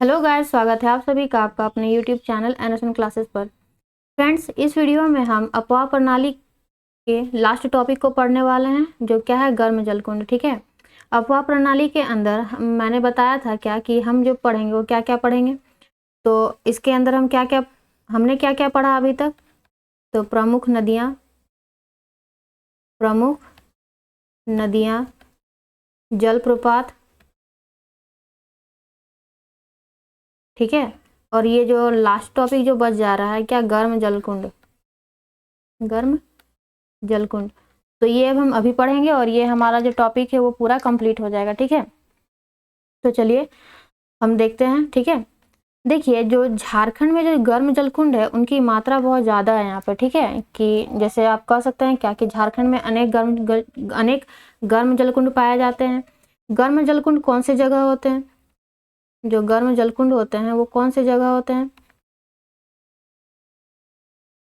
Hello guys, स्वागत है आप सभी का आपका अपने यूट्यूब चैनल एनएसएन क्लासेस पर। फ्रेंड्स, इस वीडियो में हम अपवाह प्रणाली के लास्ट टॉपिक को पढ़ने वाले हैं, जो क्या है गर्म जलकुंड। ठीक है, अपवाह प्रणाली के अंदर मैंने बताया था क्या कि हम जो पढ़ेंगे वो क्या क्या पढ़ेंगे। तो इसके अंदर हमने क्या क्या पढ़ा अभी तक। तो प्रमुख नदियाँ, जलप्रपात, ठीक है। और ये जो लास्ट टॉपिक जो बच जा रहा है क्या, गर्म जलकुंड। तो ये अब हम अभी पढ़ेंगे और ये हमारा जो टॉपिक है वो पूरा कंप्लीट हो जाएगा। ठीक है, तो चलिए हम देखते हैं। ठीक है, देखिए जो झारखंड में जो गर्म जलकुंड है उनकी मात्रा बहुत ज़्यादा है यहाँ पे। ठीक है, कि जैसे आप कह सकते हैं क्या कि झारखंड में अनेक गर्म जलकुंड पाए जाते हैं। गर्म जलकुंड कौन से जगह होते हैं? जो गर्म जलकुंड होते हैं वो कौन से जगह होते हैं?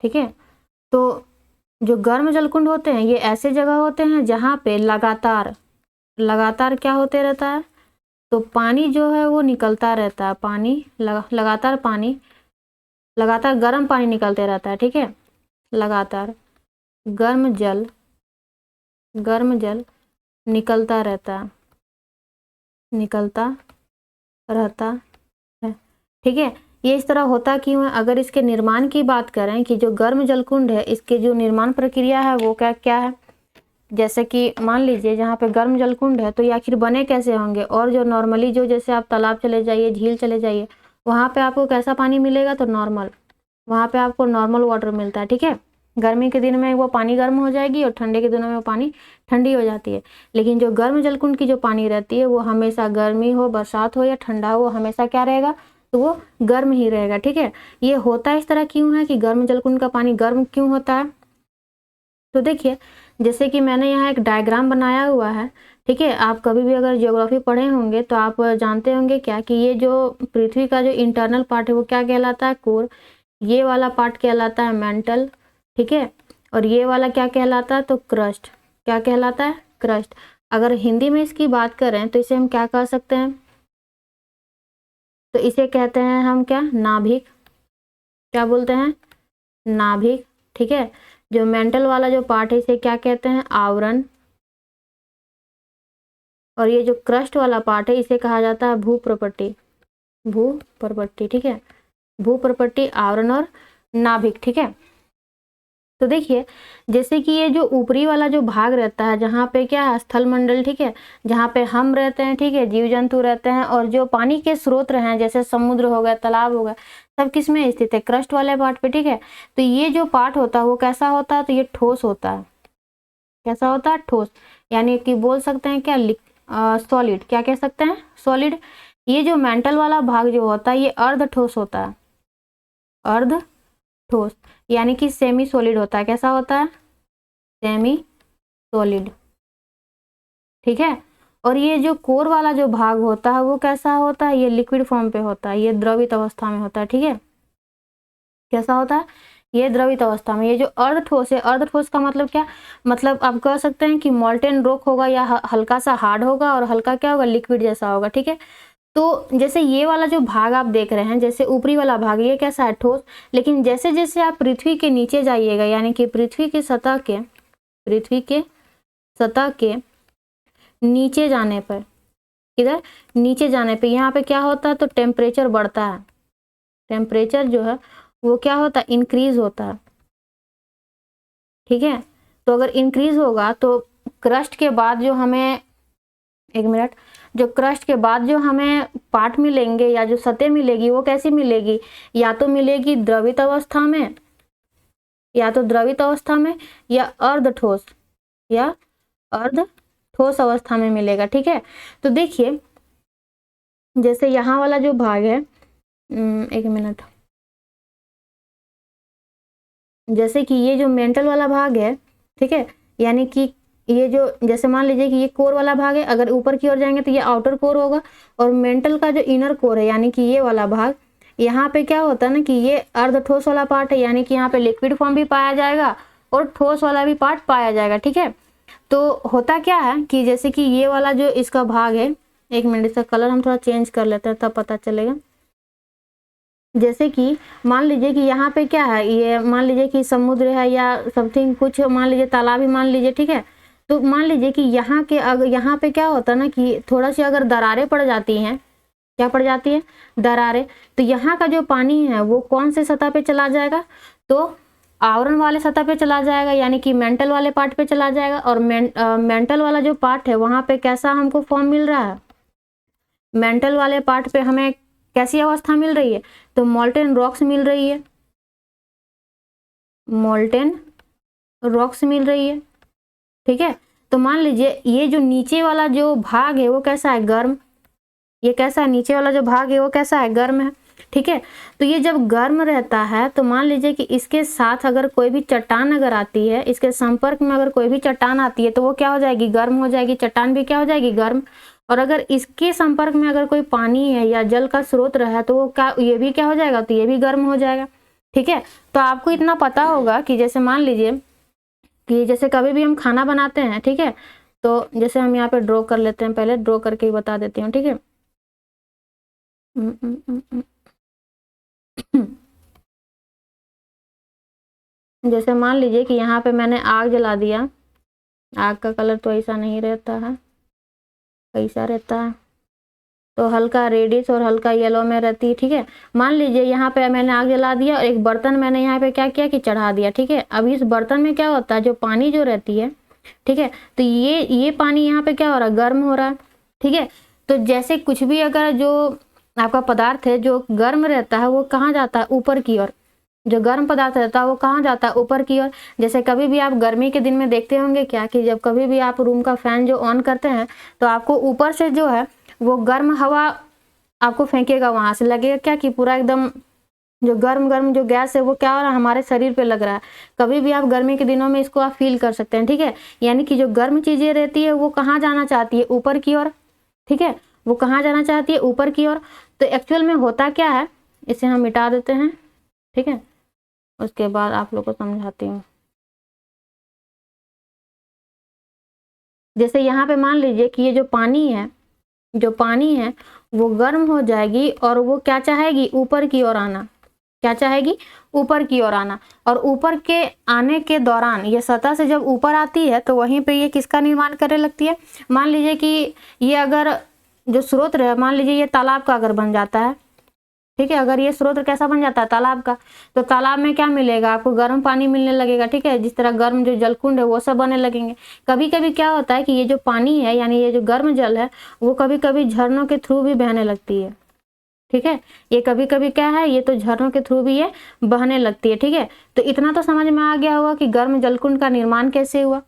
ठीक है, तो जो गर्म जलकुंड होते हैं ये ऐसे जगह होते हैं जहाँ पे लगातार क्या होते रहता है, तो पानी जो है वो निकलता रहता है। लगातार गर्म पानी निकलते रहता है। ठीक है, लगातार गर्म जल निकलता रहता है। ठीक है, ये इस तरह होता क्यों है? अगर इसके निर्माण की बात करें कि जो गर्म जलकुंड है इसके जो निर्माण प्रक्रिया है वो क्या क्या है, जैसे कि मान लीजिए जहाँ पे गर्म जलकुंड है तो ये आखिर बने कैसे होंगे। और जो नॉर्मली जो जैसे आप तालाब चले जाइए, झील चले जाइए, वहाँ पे आपको कैसा पानी मिलेगा? तो वहाँ पे आपको नॉर्मल वाटर मिलता है। ठीक है, गर्मी के दिन में वो पानी गर्म हो जाएगी और ठंडे के दिनों में वो पानी ठंडी हो जाती है। लेकिन जो गर्म जलकुंड की जो पानी रहती है वो हमेशा गर्मी हो, बरसात हो या ठंडा हो, हमेशा क्या रहेगा? तो वो गर्म ही रहेगा। ठीक है, ये होता इस तरह क्यों है कि गर्म जलकुंड का पानी गर्म क्यों होता है? तो देखिए, जैसे कि मैंने यहाँ एक डायग्राम बनाया हुआ है। ठीक है, आप कभी भी अगर ज्योग्राफी पढ़े होंगे तो आप जानते होंगे क्या कि ये जो पृथ्वी का जो इंटरनल पार्ट है वो क्या कहलाता है? कोर। ये वाला पार्ट कहलाता है मेंटल। ठीक है, और ये वाला क्या कहलाता है? तो क्रस्ट। क्या कहलाता है? क्रस्ट। अगर हिंदी में इसकी बात करें तो इसे हम क्या कह सकते हैं? तो इसे कहते हैं हम क्या? नाभिक। क्या बोलते हैं? नाभिक। ठीक है, जो मेंटल वाला जो पार्ट है इसे क्या कहते हैं? आवरण। और ये जो क्रस्ट वाला पार्ट है इसे कहा जाता है भूप्रपट्टी। ठीक है, भूप्रपट्टी, आवरण और नाभिक। ठीक है, तो देखिए जैसे कि ये जो ऊपरी वाला जो भाग रहता है जहाँ पे क्या है? स्थल मंडल। ठीक है, जहाँ पे हम रहते हैं, ठीक है, जीव जंतु रहते हैं, और जो पानी के स्रोत हैं जैसे समुद्र हो गया, तालाब हो गया, सब किस में स्थित है? क्रस्ट वाले पार्ट पे। ठीक है, तो ये जो पार्ट होता है वो कैसा होता है? तो ये ठोस होता है। कैसा होता है? ठोस। यानी कि बोल सकते हैं क्या, सॉलिड। क्या कह सकते हैं? सॉलिड। ये जो मेंटल वाला भाग जो होता है ये अर्ध ठोस होता है। अर्ध ठोस यानी कि सेमी सॉलिड होता है। कैसा होता है? Semi solid. ठीक है, और ये जो कोर वाला जो भाग होता है वो कैसा होता है? ये लिक्विड फॉर्म पे होता है, ये द्रवित अवस्था में होता है। ठीक है, कैसा होता है? ये द्रवित अवस्था में। ये जो अर्ध ठोस है, अर्ध ठोस का मतलब क्या? मतलब आप कह सकते हैं कि मोल्टेन रॉक होगा या हल्का सा हार्ड होगा और हल्का क्या होगा? लिक्विड जैसा होगा। ठीक है, तो जैसे ये वाला जो भाग आप देख रहे हैं, जैसे ऊपरी वाला भाग ये कैसा है? ठोस। लेकिन जैसे जैसे आप पृथ्वी के नीचे जाइएगा, यानी कि पृथ्वी की सतह के नीचे जाने पर, इधर नीचे जाने पे यहाँ पे क्या होता है? तो टेम्परेचर बढ़ता है। टेम्परेचर जो है वो क्या होता है? इंक्रीज होता है। ठीक है, तो अगर इंक्रीज होगा तो क्रस्ट के बाद जो हमें, एक मिनट, जो क्रस्ट के बाद जो हमें पार्ट मिलेंगे या जो सतह मिलेगी वो कैसी मिलेगी? या तो मिलेगी द्रवित अवस्था में, या अर्ध ठोस, अवस्था में मिलेगा। ठीक है, तो देखिए जैसे यहाँ वाला जो भाग है, एक मिनट, जैसे कि ये जो मेंटल वाला भाग है, ठीक है, यानी कि ये जो, जैसे मान लीजिए कि ये कोर वाला भाग है, अगर ऊपर की ओर जाएंगे तो ये आउटर कोर होगा, और मेंटल का जो इनर कोर है यानी कि ये वाला भाग, यहाँ पे क्या होता है ना कि ये अर्ध ठोस वाला पार्ट है, यानी कि यहाँ पे लिक्विड फॉर्म भी पाया जाएगा और ठोस वाला भी पार्ट पाया जाएगा। ठीक है, तो होता क्या है कि जैसे कि ये वाला जो इसका भाग है, एक मिनट इसका कलर हम थोड़ा चेंज कर लेते हैं तब पता चलेगा। जैसे कि मान लीजिए कि यहाँ पे क्या है, ये मान लीजिए कि समुद्र है या समथिंग कुछ, मान लीजिए तालाब ही मान लीजिए, ठीक है। तो मान लीजिए कि यहाँ के अगर यहाँ पे क्या होता है ना कि थोड़ा सी अगर दरारें पड़ जाती हैं, क्या पड़ जाती है, दरारें, तो यहाँ का जो पानी है वो कौन से सतह पे चला जाएगा, तो आवरण वाले सतह पे चला जाएगा, यानी कि मेंटल वाले पार्ट पे चला जाएगा। और मेंटल वाला जो पार्ट है वहां पे कैसा हमको फॉर्म मिल रहा है, मेंटल वाले पार्ट पे हमें कैसी अवस्था मिल रही है, तो मोल्टेन रॉक्स मिल रही है, मोल्टेन रॉक्स मिल रही है, ठीक है। तो मान लीजिए ये जो नीचे वाला जो भाग है वो कैसा है, गर्म, ये कैसा है, नीचे वाला जो भाग है वो कैसा है, गर्म है, ठीक है। तो ये जब गर्म रहता है तो मान लीजिए कि इसके साथ अगर कोई भी चट्टान अगर आती है, इसके संपर्क में अगर कोई भी चट्टान आती है तो वो क्या हो जाएगी, गर्म हो जाएगी, चट्टान भी क्या हो जाएगी, गर्म। और अगर इसके संपर्क में अगर कोई पानी है या जल का स्रोत रहा तो वो क्या, ये भी क्या हो जाएगा, तो ये भी गर्म हो जाएगा, ठीक है। तो आपको इतना पता होगा कि जैसे मान लीजिए कि जैसे कभी भी हम खाना बनाते हैं, ठीक है, तो जैसे हम यहाँ पे ड्रॉ कर लेते हैं, पहले ड्रॉ करके ही बता देती हूँ, ठीक है। जैसे मान लीजिए कि यहाँ पे मैंने आग जला दिया, आग का कलर तो ऐसा नहीं रहता है, ऐसा रहता है, तो हल्का रेडिश और हल्का येलो में रहती है, ठीक है। मान लीजिए यहाँ पे मैंने आग जला दिया और एक बर्तन मैंने यहाँ पे क्या किया कि चढ़ा दिया, ठीक है। अब इस बर्तन में क्या होता है, जो पानी जो रहती है, ठीक है, तो ये पानी यहाँ पे क्या हो रहा है, गर्म हो रहा है, ठीक है। तो जैसे कुछ भी अगर जो आपका पदार्थ है जो गर्म रहता है वो कहाँ जाता है, ऊपर की ओर, जो गर्म पदार्थ रहता है वो कहाँ जाता है, ऊपर की ओर। जैसे कभी भी आप गर्मी के दिन में देखते होंगे क्या कि जब कभी भी आप रूम का फैन जो ऑन करते हैं तो आपको ऊपर से जो है वो गर्म हवा आपको फेंकेगा, वहां से लगेगा क्या कि पूरा एकदम जो गर्म गर्म जो गैस है वो क्या हो रहा है, हमारे शरीर पे लग रहा है। कभी भी आप गर्मी के दिनों में इसको आप फील कर सकते हैं, ठीक है। यानी कि जो गर्म चीजें रहती है वो कहाँ जाना चाहती है, ऊपर की ओर, ठीक है, वो कहाँ जाना चाहती है, ऊपर की ओर। तो एक्चुअल में होता क्या है, इसे हम मिटा देते हैं, ठीक है, उसके बाद आप लोग को समझाती हूँ। जैसे यहाँ पे मान लीजिए कि ये जो पानी है, जो पानी है वो गर्म हो जाएगी और वो क्या चाहेगी, ऊपर की ओर आना, क्या चाहेगी, ऊपर की ओर आना। और ऊपर के आने के दौरान ये सतह से जब ऊपर आती है तो वहीं पे ये किसका निर्माण करने लगती है, मान लीजिए कि ये अगर जो स्रोत रहे, मान लीजिए ये तालाब का अगर बन जाता है, ठीक है, अगर ये स्रोत कैसा बन जाता है, तालाब का, तो तालाब में क्या मिलेगा आपको, गर्म पानी मिलने लगेगा, ठीक है। जिस तरह गर्म जो जलकुंड है वो सब बनने लगेंगे। कभी कभी क्या होता है कि ये जो पानी है यानी ये जो गर्म जल है वो कभी कभी झरनों के थ्रू भी बहने लगती है, ठीक है। ये कभी कभी क्या है, ये तो झरनों के थ्रू भी ये बहने लगती है, ठीक है। तो इतना तो समझ में आ गया होगा कि गर्म जलकुंड का निर्माण कैसे हुआ,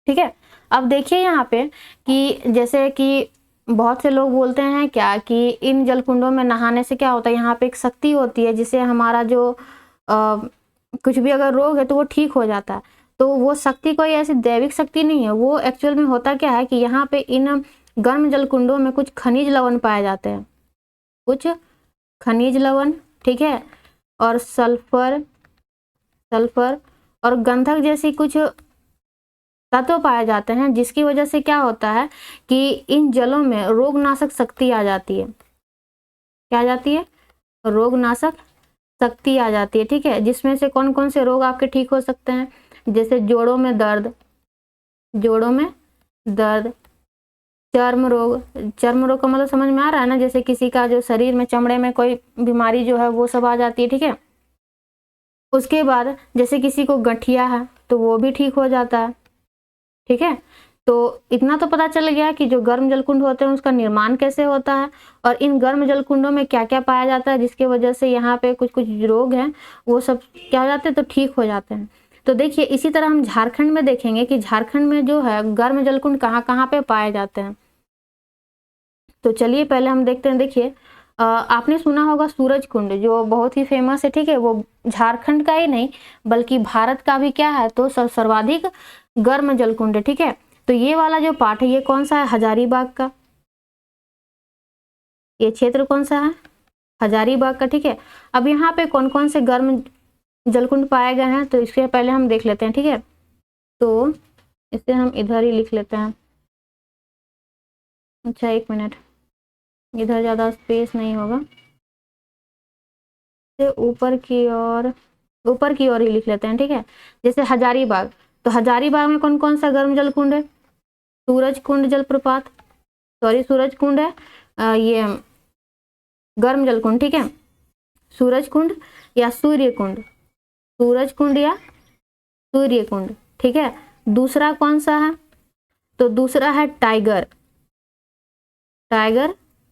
ठीक है। अब देखिए यहाँ पे कि जैसे कि बहुत से लोग बोलते हैं क्या कि इन जलकुंडों में नहाने से क्या होता है, यहाँ पे एक शक्ति होती है जिससे हमारा जो कुछ भी अगर रोग है तो वो ठीक हो जाता है। तो वो शक्ति कोई ऐसी दैविक शक्ति नहीं है, वो एक्चुअल में होता क्या है कि यहाँ पे इन गर्म जलकुंडों में कुछ खनिज लवण पाए जाते हैं, कुछ खनिज लवण, ठीक है, और सल्फर, सल्फर और गंधक जैसी कुछ तत्व पाए जाते हैं, जिसकी वजह से क्या होता है कि इन जलों में रोगनाशक शक्ति आ जाती है, क्या आ जाती है, रोगनाशक शक्ति आ जाती है, ठीक है। जिसमें से कौन कौन से रोग आपके ठीक हो सकते हैं, जैसे जोड़ों में दर्द, जोड़ों में दर्द, चर्म रोग, चर्म रोग का मतलब समझ में आ रहा है ना, जैसे किसी का जो शरीर में चमड़े में कोई बीमारी जो है वो सब आ जाती है, ठीक है। उसके बाद जैसे किसी को गठिया है तो वो भी ठीक हो जाता है, ठीक है। तो इतना तो पता चल गया कि जो गर्म जलकुंड होते हैं उसका निर्माण कैसे होता है और इन गर्म जलकुंडों में क्या क्या पाया जाता है जिसकी वजह से यहाँ पे कुछ कुछ रोग हैं वो सब क्या हो जाते हैं, तो ठीक हो जाते हैं। तो देखिए इसी तरह हम झारखंड में देखेंगे कि झारखंड में जो है गर्म जलकुंड कहाँ कहाँ पे पाए जाते हैं। तो चलिए पहले हम देखते हैं। देखिए आपने सुना होगा सूरज कुंड जो बहुत ही फेमस है, ठीक है, वो झारखंड का ही नहीं बल्कि भारत का भी क्या है, तो सर्वाधिक गर्म जलकुंड है, ठीक है। तो ये वाला जो पार्ट है ये कौन सा है, हजारीबाग का, ये क्षेत्र कौन सा है, हजारीबाग का, ठीक है। अब यहाँ पे कौन कौन से गर्म जलकुंड पाए गए हैं तो इसके पहले हम देख लेते हैं, ठीक है। तो इसे हम इधर ही लिख लेते हैं, अच्छा एक मिनट, इधर ज़्यादा स्पेस नहीं होगा, से ऊपर की ओर ही लिख लेते हैं, ठीक है। जैसे हजारीबाग, तो हजारीबाग में कौन कौन सा गर्म जल कुंड है? सूरज कुंड जलप्रपात, सॉरी सूरज कुंड है, ये गर्म जल कुंड, ठीक है। सूरज कुंड या सूर्य कुंड, सूरज कुंड या सूर्य कुंड, ठीक है। दूसरा कौन सा है? तो दूसरा है टाइगर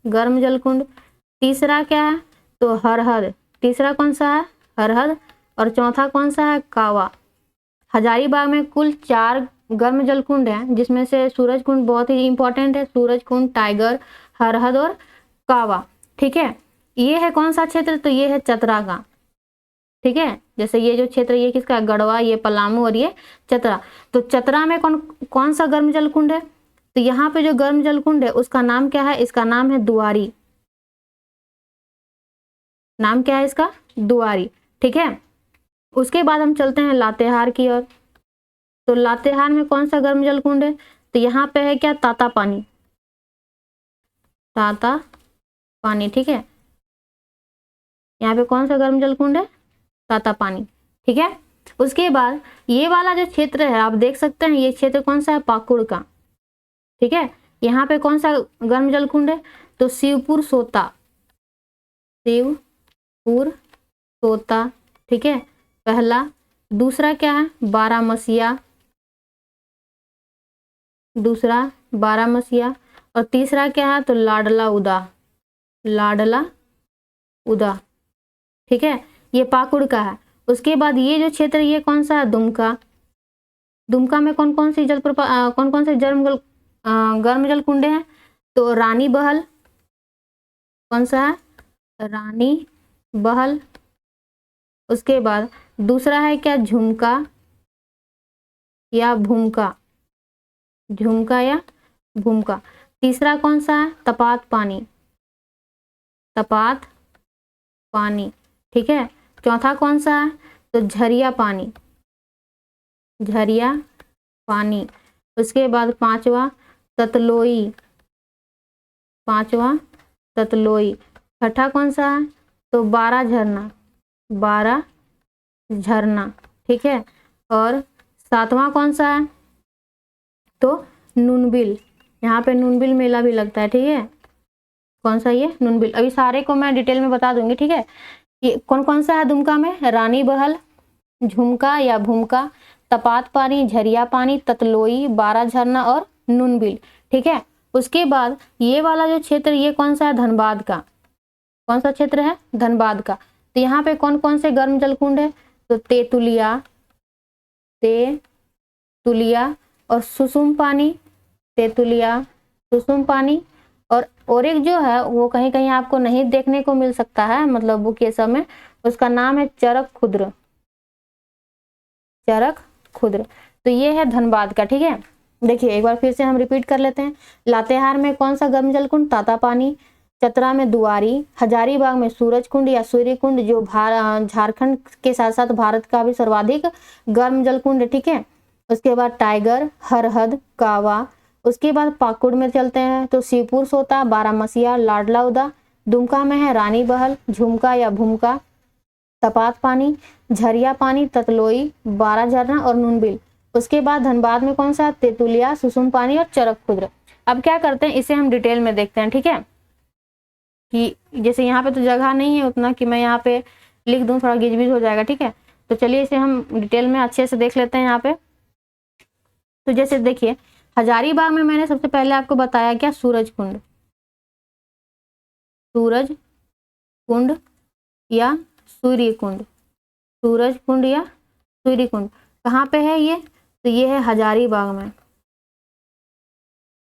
गर्म जल कुंड। तीसरा क्या है? तो हरहद, तीसरा कौन सा है? हरहद। और चौथा कौन सा है? कावा। हजारीबाग में कुल 4 गर्म जल कुंड हैं, जिसमें से सूरज कुंड बहुत ही इंपॉर्टेंट है, सूरज कुंड, टाइगर, हरहद और कावा, ठीक है। ये है कौन सा क्षेत्र? तो ये है चतरा का, ठीक है। जैसे ये जो क्षेत्र, ये किसका? गढ़वा, ये पलामू और ये चतरा। तो चतरा में कौन कौन सा गर्म जल कुंड है? तो यहाँ पे जो गर्म जल कुंड है उसका नाम क्या है? इसका नाम है दुआरी। नाम क्या है इसका? दुआरी, ठीक है। उसके बाद हम चलते हैं लातेहार की ओर। तो लातेहार में कौन सा गर्म जल कुंड है? तो यहाँ पे है क्या? ताता पानी, ठीक है। यहाँ पे कौन सा गर्म जल कुंड है? ताता पानी, ठीक है। उसके बाद ये वाला जो क्षेत्र है आप देख सकते हैं, ये क्षेत्र कौन सा है? पाकुड़ का, ठीक है। यहाँ पे कौन सा गर्म जल कुंड है? तो शिवपुर सोता, ठीक है, पहला। दूसरा क्या है? बारामसिया, और तीसरा क्या है? तो लाडला उदा, ठीक है। ये पाकुड़ का है। उसके बाद ये जो क्षेत्र, ये कौन सा है? दुमका में कौन कौन से गर्म जल कुंडे हैं? तो रानी बहल, कौन सा है? रानी बहल। उसके बाद दूसरा है क्या? झुमका या भूमका। तीसरा कौन सा है? तपात पानी, ठीक है। चौथा कौन सा है? तो झरिया पानी। उसके बाद पांचवा ततलोई। छठा कौन सा है? तो 12 झरना, ठीक है। और सातवां कौन सा है? तो नूनबिल। यहाँ पे नूनबिल मेला भी लगता है, ठीक है। कौन सा? ये नूनबिल। अभी सारे को मैं डिटेल में बता दूंगी, ठीक है। ये कौन कौन सा है दुमका में? रानी बहल, झुमका या भूमका, तपात पानी, झरिया पानी, ततलोई, 12 झरना और नूनबिल, ठीक है। उसके बाद ये वाला जो क्षेत्र, ये कौन सा है? धनबाद का। कौन सा क्षेत्र है? धनबाद का। तो यहाँ पे कौन कौन से गर्म जल कुंड है? तो तेतुलिया और सुसुम पानी, और एक जो है वो कहीं कहीं आपको नहीं देखने को मिल सकता है, मतलब बुक ये सब में, उसका नाम है चरक खुद्र। तो ये है धनबाद का, ठीक है। देखिए एक बार फिर से हम रिपीट कर लेते हैं। लातेहार में कौन सा गर्म जल कुंड? ताता पानी। चतरा में दुआरी। हजारीबाग में सूरज कुंड या सूर्य कुंड, जो झारखंड के साथ साथ भारत का भी सर्वाधिक गर्म जल कुंड, ठीक है। उसके बाद टाइगर, हरहद, कावा। उसके बाद पाकुड़ में चलते हैं, तो शिवपुर सोता, बारामसिया, लाडला उदा। दुमका में है रानी बहल, झुमका या भूमका, तपात पानी, झरिया पानी, ततलोई, 12 झरना और नूनबिल। उसके बाद धनबाद में कौन सा? तेतुलिया, सुसुम पानी और चरक खुद्र। अब क्या करते हैं, इसे हम डिटेल में देखते हैं, ठीक है। कि जैसे यहाँ पे तो जगह नहीं है उतना कि मैं यहाँ पे लिख दूं, थोड़ा गिजबिज हो जाएगा, ठीक है। तो चलिए इसे हम डिटेल में अच्छे से देख लेते हैं यहाँ पे। तो जैसे देखिए हजारीबाग में मैंने सबसे पहले आपको बताया क्या? सूरज कुंड या सूर्य कुंड। कहाँ पे है ये? तो ये है हजारीबाग में।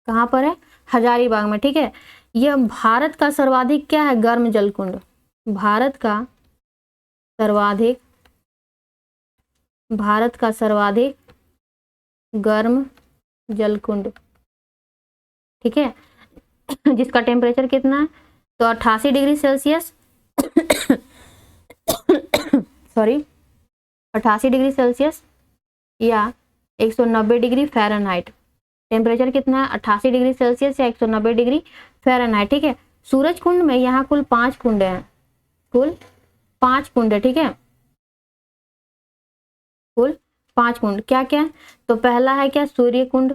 कहाँ पर है? हजारीबाग में, ठीक है। यह भारत का सर्वाधिक क्या है? गर्म जल कुंड। भारत का सर्वाधिक गर्म जल कुंड, ठीक है। जिसका टेम्परेचर कितना है? तो 88 डिग्री सेल्सियस 88 डिग्री सेल्सियस या 190 डिग्री फ़ारेनहाइट। टेम्परेचर कितना है? 88 डिग्री सेल्सियस या 190 डिग्री फ़ारेनहाइट, ठीक है। सूरज कुंड में यहाँ कुल 5 कुंड हैं, 5 कुंड है, ठीक है, कुल 5 कुंड। क्या क्या? तो पहला है क्या? सूर्य कुंड,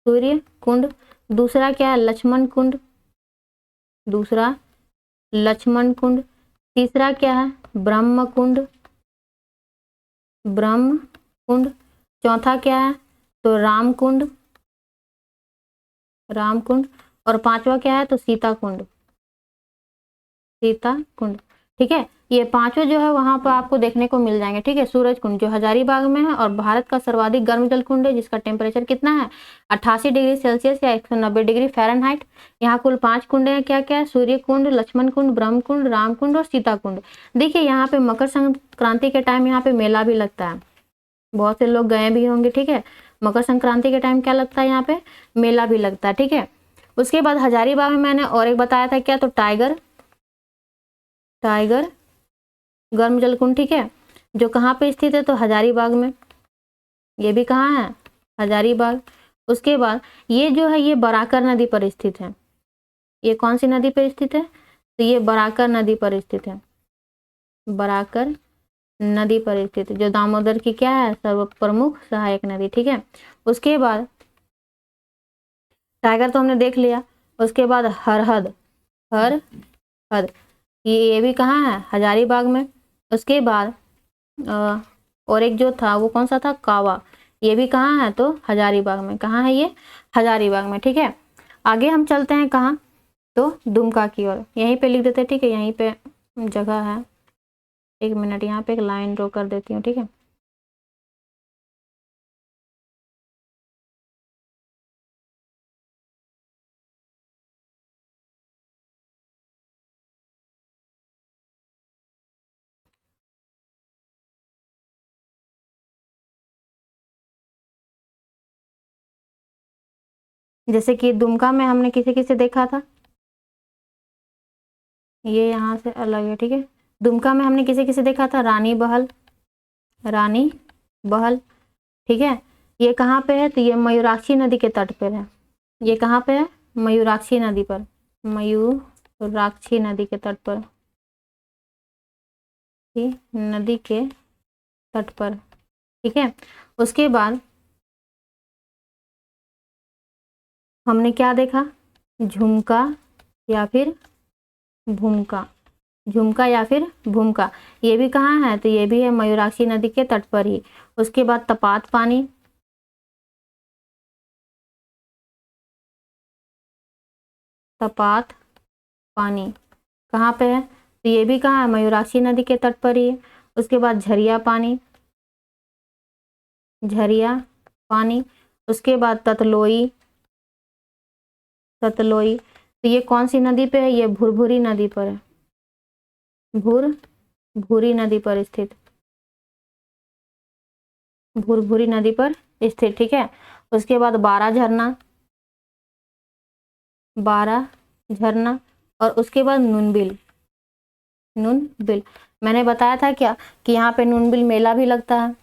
सूर्य कुंड। दूसरा क्या है? लक्ष्मण कुंड, दूसरा लक्ष्मण कुंड। तीसरा क्या है? ब्रह्म कुंड, ब्रह्म कुंड। चौथा क्या है? तो राम कुंड, राम कुंड। और पांचवा क्या है? तो सीता कुंड, सीता कुंड। ठीक है, ये पांचों जो है वहां पर आपको देखने को मिल जाएंगे। ठीक है, सूरज कुंड जो हजारीबाग में है और भारत का सर्वाधिक गर्म जल कुंड है, जिसका टेम्परेचर कितना है? 88 डिग्री सेल्सियस या 190 डिग्री फ़ारेनहाइट। यहाँ कुल 5 कुंड हैं। क्या क्या? सूर्य कुंड, लक्ष्मण कुंड, ब्रह्म कुंड, राम कुंड और सीता कुंड। देखिए यहाँ पे मकर संक्रांति के टाइम यहाँ पे मेला भी लगता है, बहुत से लोग गए भी होंगे। ठीक है, मकर संक्रांति के टाइम क्या लगता है? यहाँ पे मेला भी लगता है। ठीक है, उसके बाद हजारीबाग में मैंने और एक बताया था क्या? तो टाइगर, टाइगर गर्म जल कुंड। ठीक है, जो कहाँ पे स्थित है? तो हजारीबाग में। ये भी कहाँ है? हजारीबाग। उसके बाद ये जो है ये बराकर नदी पर स्थित है। ये कौन सी नदी पर स्थित है? तो ये बराकर नदी पर स्थित है, बराकर नदी पर स्थित है, जो दामोदर की क्या है? सर्व प्रमुख सहायक नदी। ठीक है, उसके बाद टाइगर तो हमने देख लिया। उसके बाद हरहद, हरहद ये भी कहाँ है? हजारीबाग में। उसके बाद और एक जो था वो कौन सा था? कावा, ये भी कहाँ है? तो हजारीबाग में। कहाँ है ये? हजारीबाग में। ठीक है, आगे हम चलते हैं कहाँ? तो दुमका की ओर। यहीं पे लिख देते हैं। ठीक है, यहीं पे जगह है। 1 मिनट, यहाँ पे एक लाइन ड्रॉ कर देती हूँ। ठीक है, जैसे कि दुमका में हमने किसे किसे देखा था? ये यहाँ से अलग है। ठीक है, दुमका में हमने किसे किसे देखा था? रानी बहल, रानी बहल। ठीक है, ये कहाँ पे है? तो ये मयूराक्षी नदी के तट पर है। ये कहाँ पे है? मयूराक्षी नदी पर, मयूराक्षी नदी के तट पर, नदी के तट पर। ठीक है, उसके बाद हमने क्या देखा? झुमका या फिर भूमका, झुमका या फिर भूमका। ये भी कहाँ है? तो ये भी है मयूराक्षी नदी के तट पर ही। उसके बाद तपात पानी, तपात पानी कहाँ पे है? तो ये भी कहाँ है? मयूराक्षी नदी के तट पर ही है। उसके बाद झरिया पानी, झरिया पानी। उसके बाद ततलोई, ततलोई। तो ये कौन सी नदी पे है? ये भुरभुरी नदी पर है, भुरभुरी नदी पर स्थित, भुरभुरी नदी पर स्थित। ठीक है, उसके बाद 12 झरना, 12 झरना। और उसके बाद नूनबिल, नूनबिल। मैंने बताया था क्या कि यहाँ पे नूनबिल मेला भी लगता है,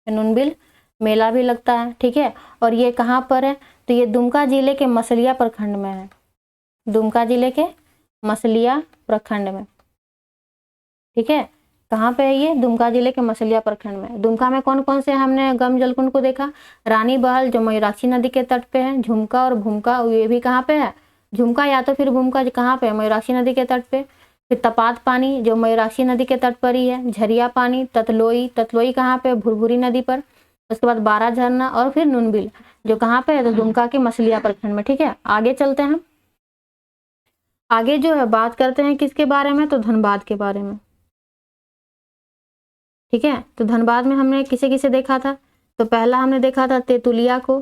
नूनबिल मेला भी लगता है। ठीक है, और ये कहाँ पर है? तो ये दुमका जिले के मसलिया प्रखंड में है, दुमका जिले के मसलिया प्रखंड में। ठीक है, कहाँ पे है ये? दुमका जिले के मसलिया प्रखंड में। दुमका में कौन कौन से हमने गर्म जलकुंड को देखा? रानी बहल जो मयूराक्षी नदी के तट पे है, झुमका और भूमका, ये भी कहाँ पे है? झुमका या तो फिर भूमका कहाँ पे? मयूराक्षी नदी के तट पे। फिर तपात पानी जो मयूराक्षी नदी के तट पर ही है। झरिया पानी, ततलोई, ततलोई कहाँ पे? भुरभुरी नदी पर। उसके बाद 12 झरना और फिर नूनबिल जो कहाँ पे है? तो दुमका के मसलिया प्रखंड में। ठीक है, आगे चलते हैं। आगे जो है बात करते हैं किसके बारे में? तो धनबाद के बारे में। ठीक है, तो धनबाद में हमने किसे किसे देखा था? तो पहला हमने देखा था तेतुलिया को,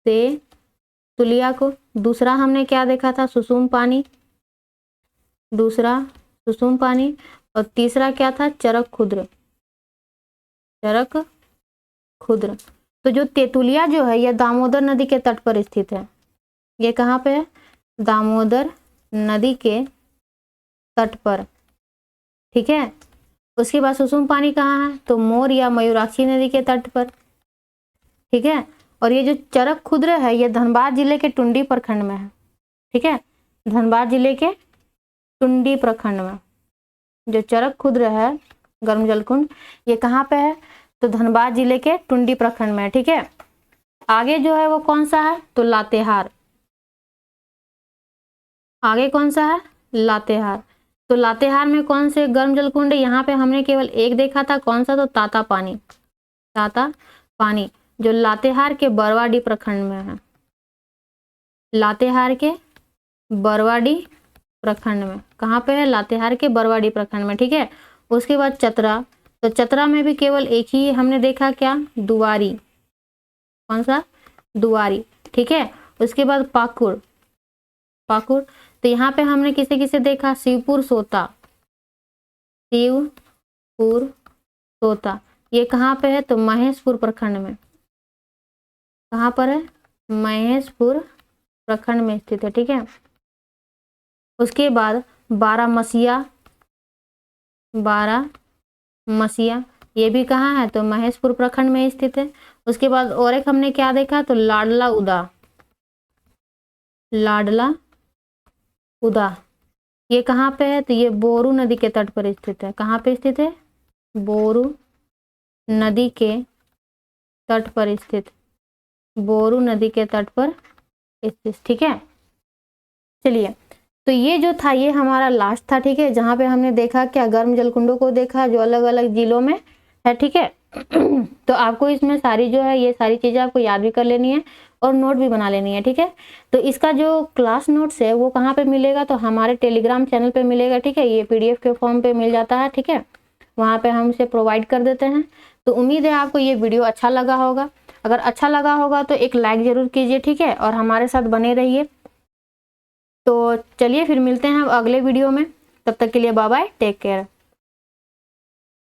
तेतुलिया को। दूसरा हमने क्या देखा था? सुसुम पानी, दूसरा सुसुम पानी। और तीसरा क्या था? चरक खुद्र, चरक खुद्र। तो जो तेतुलिया जो है यह दामोदर नदी के तट पर स्थित है। ये कहाँ पे है? दामोदर नदी के तट पर। ठीक है, उसके बाद सुसुम पानी कहाँ है? तो मोर या मयूराक्षी नदी के तट पर। ठीक है, और ये जो चरक खुद्र है ये धनबाद जिले के टुंडी प्रखंड में है। ठीक है, धनबाद जिले के टुंडी प्रखंड में। जो चरक खुर्द है गर्म जल कुंड, ये कहाँ पे है? तो धनबाद जिले के टुंडी प्रखंड में, ठीक है। आगे जो है वो कौन सा है? तो लातेहार। आगे कौन सा है? लातेहार। तो लातेहार में कौन से गर्म जल कुंड है? यहाँ पे हमने केवल एक देखा था, कौन सा? तो ताता पानी। ताता पानी जो लातेहार के बरवाडी प्रखंड में है। लातेहार के बरवाडी प्रखंड में, कहाँ पे है? लातेहार के बरवाडी प्रखंड में, ठीक है। उसके बाद चतरा, तो चतरा में भी केवल एक ही हमने देखा, क्या? दुआरी। कौन सा? दुआरी, ठीक है। उसके बाद पाकुड़। पाकुड़, तो यहाँ पे हमने किसे किसे देखा? शिवपुर सोता। शिवपुर सोता, ये कहाँ पे है? तो महेशपुर प्रखंड में। कहाँ पर है? महेशपुर प्रखंड में स्थित है, ठीक है। उसके बाद बारामसिया। बारामसिया ये भी कहाँ है? तो महेशपुर प्रखंड में स्थित है। उसके बाद और एक हमने क्या देखा? तो लाडला उदा। लाडला उदा ये कहाँ पे है? तो ये बोरू नदी के तट पर स्थित है। कहाँ पे स्थित है? बोरू नदी के तट पर स्थित। बोरू नदी के तट पर स्थित, ठीक है। चलिए, तो ये जो था ये हमारा लास्ट था, ठीक है, जहाँ पे हमने देखा क्या? गर्म जलकुंडों को देखा जो अलग अलग जिलों में है, ठीक है। तो आपको इसमें सारी जो है ये सारी चीजें आपको याद भी कर लेनी है और नोट भी बना लेनी है, ठीक है। तो इसका जो क्लास नोट्स है वो कहाँ पे मिलेगा? तो हमारे टेलीग्राम चैनल पे मिलेगा, ठीक है। ये PDF के फॉर्म पे मिल जाता है, ठीक है। वहाँ पे हम इसे प्रोवाइड कर देते हैं। तो उम्मीद है आपको ये वीडियो अच्छा लगा होगा। अगर अच्छा लगा होगा तो एक लाइक जरूर कीजिए, ठीक है, और हमारे साथ बने रहिए। तो चलिए फिर मिलते हैं अगले वीडियो में, तब तक के लिए बाय बाय, टेक केयर।